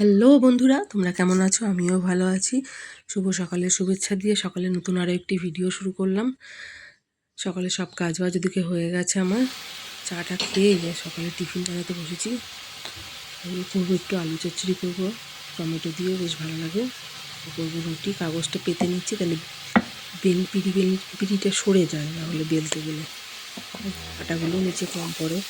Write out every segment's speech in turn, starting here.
Hello বন্ধুরা, তোমরা কেমন আছো? আমিও ভালো আছি। শুভ সকালের শুভেচ্ছা দিয়ে সকালে নতুন আরও একটি ভিডিও শুরু করলাম। সকালে সব কাজ বাজ ওদিকে হয়ে গেছে আমার। চাটা খেয়ে সকালে টিফিন বানাতে বসেছি। করবো একটু আলু চচ্চড়ি করবো, টমেটো দিয়ে বেশ ভালো লাগে। করবো রুটি, কাগজটা পেতে নিচ্ছি, তাহলে পিড়িটা সরে যায়, নাহলে বেলতে গেলে আটাগুলো নিচে কম পড়ে।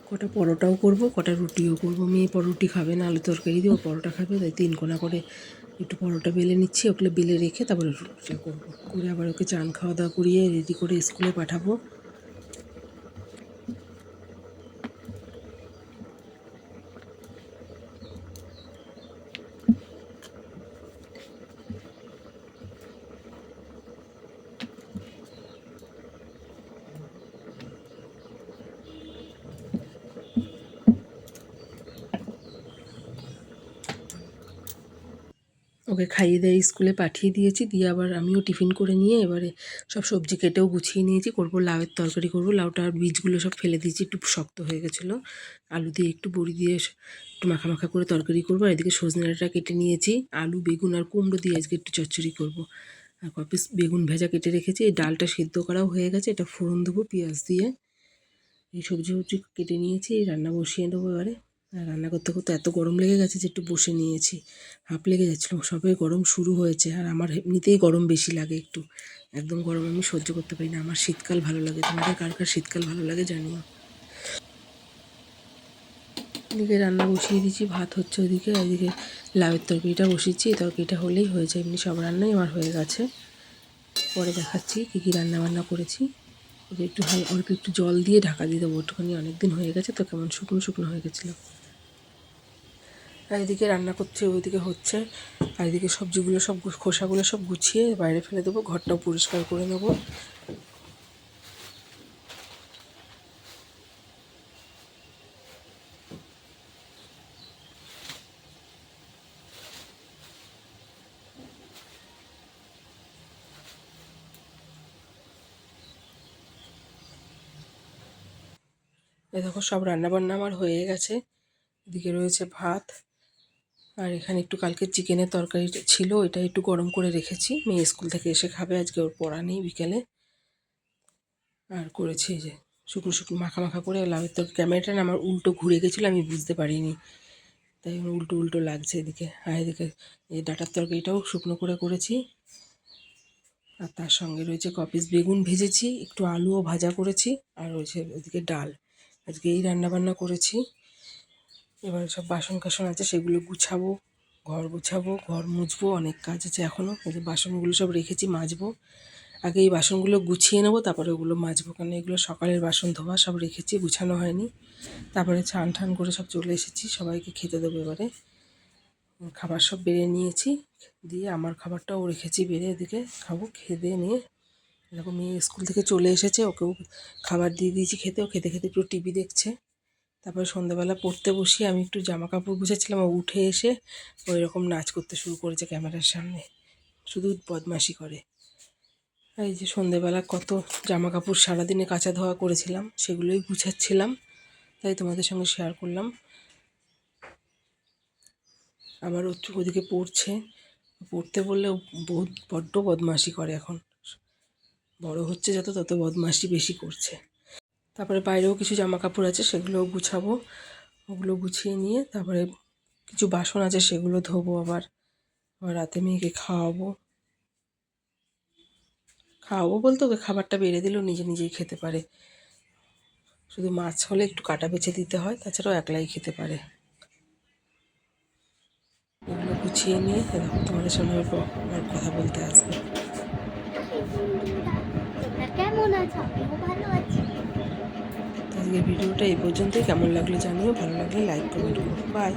কটা পরোটাও করব, কটা রুটিও করব। মেয়ে রুটি খাবে না, আলু তরকারি দিয়ে, পরোটা খাবে, তাই 3 কোনা করে একটু পরোটা বেলে নিচ্ছি। ওগুলো বেলে রেখে তারপরে রুটিটা করবো, করে আবার ওকে চান খাওয়া দাওয়া করিয়ে রেডি করে স্কুলে পাঠাবো। ওকে খাইয়ে দিয়ে স্কুলে পাঠিয়ে দিয়েছি, দিয়ে আবার আমিও টিফিন করে নিয়ে এবারে সব সবজি কেটেও গুছিয়ে নিয়েছি। করবো লাউয়ের তরকারি করবো। লাউটার বীজগুলো সব ফেলে দিয়েছি, একটু শক্ত হয়ে গেছিলো। আলু দিয়ে একটু বড়ি দিয়ে একটু মাখা মাখা করে তরকারি করবো। আর এদিকে সজনে ডাঁটা কেটে নিয়েছি, আলু বেগুন আর কুমড়ো দিয়ে আজকে একটু চচ্চড়ি করবো। আর কপিস বেগুন ভেজা কেটে রেখেছি। এই ডালটা সিদ্ধ করাও হয়ে গেছে, এটা ফোড়ন দেবো পেঁয়াজ দিয়ে। এই সবজি কেটে নিয়েছি, রান্না বসিয়ে দেবো এবারে। আর রান্না করতে করতে এত গরম লেগে গেছে যে একটু বসে নিয়েছি, হাঁপ লেগে যাচ্ছিলো। সবে গরম শুরু হয়েছে, আর আমার এমনিতেই গরম বেশি লাগে একটু, একদম গরম আমি সহ্য করতে পারি না। আমার শীতকাল ভালো লাগে। তোমাদের কার কার শীতকাল ভালো লাগে জানিও। এদিকে রান্না বসিয়ে দিয়েছি, ভাত হচ্ছে ওদিকে। এদিকে লাউয়ের তরকারিটা বসিয়েছি, তরকারিটা হলেই হয়ে যায়। এমনি সব রান্নাই আমার হয়ে গেছে। পরে দেখাচ্ছি কী কী রান্না বান্না করেছি। একটু অল্প একটু জল দিয়ে ঢাকা দিয়ে দেবো, একটুখানি অনেক দিন হয়ে গেছে তো, কেমন শুকনো শুকনো হয়ে গেছিলো। আর এদিকে রান্না করছে, ওইদিকে হচ্ছে। আর এদিকে সবজিগুলো সব খোসাগুলো সব গুছিয়ে বাইরে ফেলে দেবো, ঘরটাও পরিষ্কার করে নেবো। দেখো সব রান্নাবান্না আমার হয়ে গেছে। এদিকে রয়েছে ভাত, আর এখানে একটু কালকে চিকেনের তরকারি ছিল, এটা একটু গরম করে রেখেছি। মেয়ে স্কুল থেকে এসে খাবে, আজকে ওর পড়া নেই বিকেলে। আর করেছি যে শুকনো শুকনো মাখা মাখা করে লাউয়ের তরকারি। ক্যামেরাটা না আমার উল্টো ঘুরে গেছিলো, আমি বুঝতে পারিনি, তাই আমার উল্টো উল্টো লাগছে এদিকে। আর এদিকে এই ডাঁটার তরকারিটাও শুকনো করে করেছি। আর তার সঙ্গে রয়েছে কপিস বেগুন ভেজেছি, একটু আলুও ভাজা করেছি, আর রয়েছে ওদিকে ডাল। আজকে এই রান্নাবান্না করেছি। এবার সব বাসন কাসন আছে, সেগুলো গুছাবো, ঘর গুছাবো, ঘর মুছবো, অনেক কাজ আছে এখনও। এই যে বাসনগুলো সব রেখেছি, মাজবো। আগে এই বাসনগুলো গুছিয়ে নেবো, তারপরে ওগুলো মাজবো, কারণ এগুলো সকালের বাসন ধোয়া, সব রেখেছি, গুছানো হয়নি। তারপরে চান ঠান করে সব চলে এসেছি, সবাইকে খেতে দেবো এবারে। খাবার সব বেড়ে নিয়েছি, দিয়ে আমার খাবারটাও রেখেছি বেড়ে, এদিকে খাবো। খেয়ে দিয়ে নিয়ে এরকম মেয়ে স্কুল থেকে চলে এসেছে, ওকেও খাবার দিয়ে দিয়েছি খেতে। ও খেতে খেতে একটু টিভি দেখছে। তারপরে সন্ধ্যাবেলা পড়তে বসিয়ে আমি একটু জামা কাপড় গুছাচ্ছিলাম, ও উঠে এসে ওই রকম নাচ করতে শুরু করেছে ক্যামেরার সামনে, শুধু বদমাশি করে। এই যে সন্ধ্যেবেলা কত জামা কাপড় সারাদিনে কাচা ধোয়া করেছিলাম, সেগুলোই গুছাচ্ছিলাম, তাই তোমাদের সঙ্গে শেয়ার করলাম। আবার ওদিকে পড়তে বললেও বড্ড বদমাশি করে এখন। বড় হচ্ছে যত, তত বদমাশি বেশি করছে। তারপরে বাইরেও কিছু জামা কাপড় আছে, সেগুলোও গুছাবো। ওগুলো গুছিয়ে নিয়ে তারপরে কিছু বাসন আছে, সেগুলো ধোবো। আবার রাতে মেয়েকে খাওয়াবো বলতে ওকে খাবারটা বেড়ে দিলেও নিজে নিজেই খেতে পারে। শুধু মাছ হলে একটু কাটা বেছে দিতে হয়, তাছাড়াও একলাই খেতে পারে। এগুলো গুছিয়ে নিয়ে দেখো তোমাদের সঙ্গে আমার কথা বলতে আসবে। কেমন আছো? আমিও ভালো আছি। আজকের ভিডিওটা এই পর্যন্তই। কেমন লাগলো জানিও, ভালো লাগলে লাইক কমেন্ট করো। বাই।